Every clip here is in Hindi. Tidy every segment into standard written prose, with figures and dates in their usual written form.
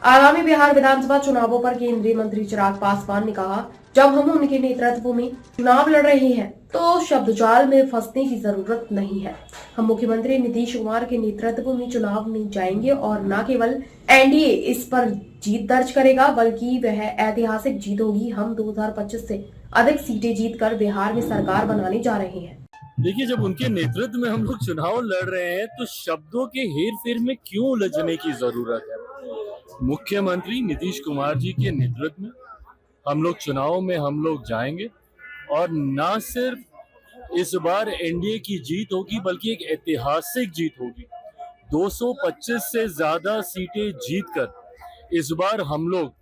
आगामी बिहार विधानसभा चुनावों पर केंद्रीय मंत्री चिराग पासवान ने कहा, जब हम उनके नेतृत्व में चुनाव लड़ रहे हैं तो शब्द जाल में फंसने की जरूरत नहीं है। हम मुख्यमंत्री नीतीश कुमार के नेतृत्व में चुनाव में जाएंगे और न केवल एनडीए इस पर जीत दर्ज करेगा बल्कि वह ऐतिहासिक जीत होगी। हम 2025 से अधिक सीटें जीतकर बिहार में सरकार बनाने जा रहे हैं। देखिए, जब उनके नेतृत्व में हम लोग चुनाव लड़ रहे हैं तो शब्दों के हेर फेर में क्यों उलझने की जरूरत है। मुख्यमंत्री नीतीश कुमार जी के नेतृत्व में हम लोग चुनाव में हम लोग जाएंगे और ना सिर्फ इस बार एनडीए की जीत होगी बल्कि एक ऐतिहासिक जीत होगी। 225 से ज्यादा सीटें जीतकर इस बार हम लोग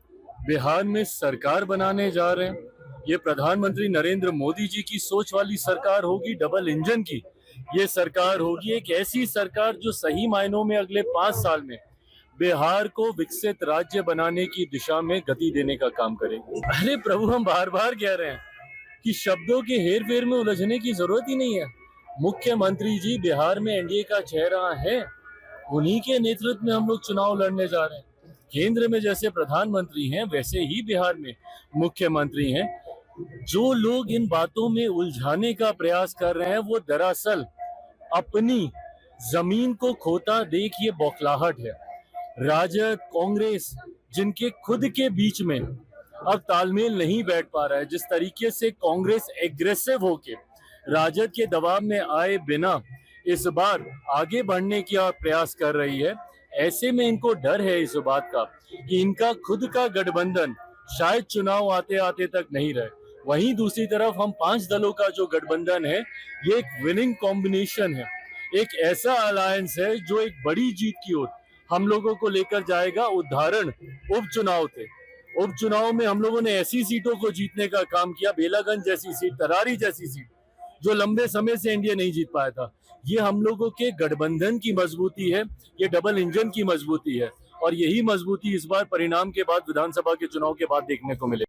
बिहार में सरकार बनाने जा रहे हैं। ये प्रधानमंत्री नरेंद्र मोदी जी की सोच वाली सरकार होगी, डबल इंजन की ये सरकार होगी। एक ऐसी सरकार जो सही मायनों में अगले 5 साल में बिहार को विकसित राज्य बनाने की दिशा में गति देने का काम करेगी। अरे प्रभु, हम बार बार कह रहे हैं कि शब्दों के हेर फेर में उलझने की जरूरत ही नहीं है। मुख्यमंत्री जी बिहार में एनडीए का चेहरा है, उन्हीं के नेतृत्व में हम लोग चुनाव लड़ने जा रहे हैं। केंद्र में जैसे प्रधानमंत्री हैं वैसे ही बिहार में मुख्यमंत्री हैं। जो लोग इन बातों में उलझाने का प्रयास कर रहे हैं वो दरअसल अपनी जमीन को खोता देख ये बौखलाहट है। राजद, कांग्रेस, जिनके खुद के बीच में अब तालमेल नहीं बैठ पा रहा है, जिस तरीके से कांग्रेस एग्रेसिव होके राजद के दबाव में आए बिना इस बार आगे बढ़ने का प्रयास कर रही है, ऐसे में इनको डर है इस बात का कि इनका खुद का गठबंधन शायद चुनाव आते आते तक नहीं रहे। वहीं दूसरी तरफ हम 5 दलों का जो गठबंधन है ये एक विनिंग कॉम्बिनेशन है, एक ऐसा अलायंस है जो एक बड़ी जीत की ओर हम लोगों को लेकर जाएगा। उदाहरण उपचुनाव थे, उपचुनाव में हम लोगों ने ऐसी सीटों को जीतने का काम किया, बेलागंज जैसी सीट, तरारी जैसी सीट जो लंबे समय से एनडीए नहीं जीत पाया था। ये हम लोगों के गठबंधन की मजबूती है, ये डबल इंजन की मजबूती है और यही मजबूती इस बार परिणाम के बाद, विधानसभा के चुनाव के बाद देखने को मिले।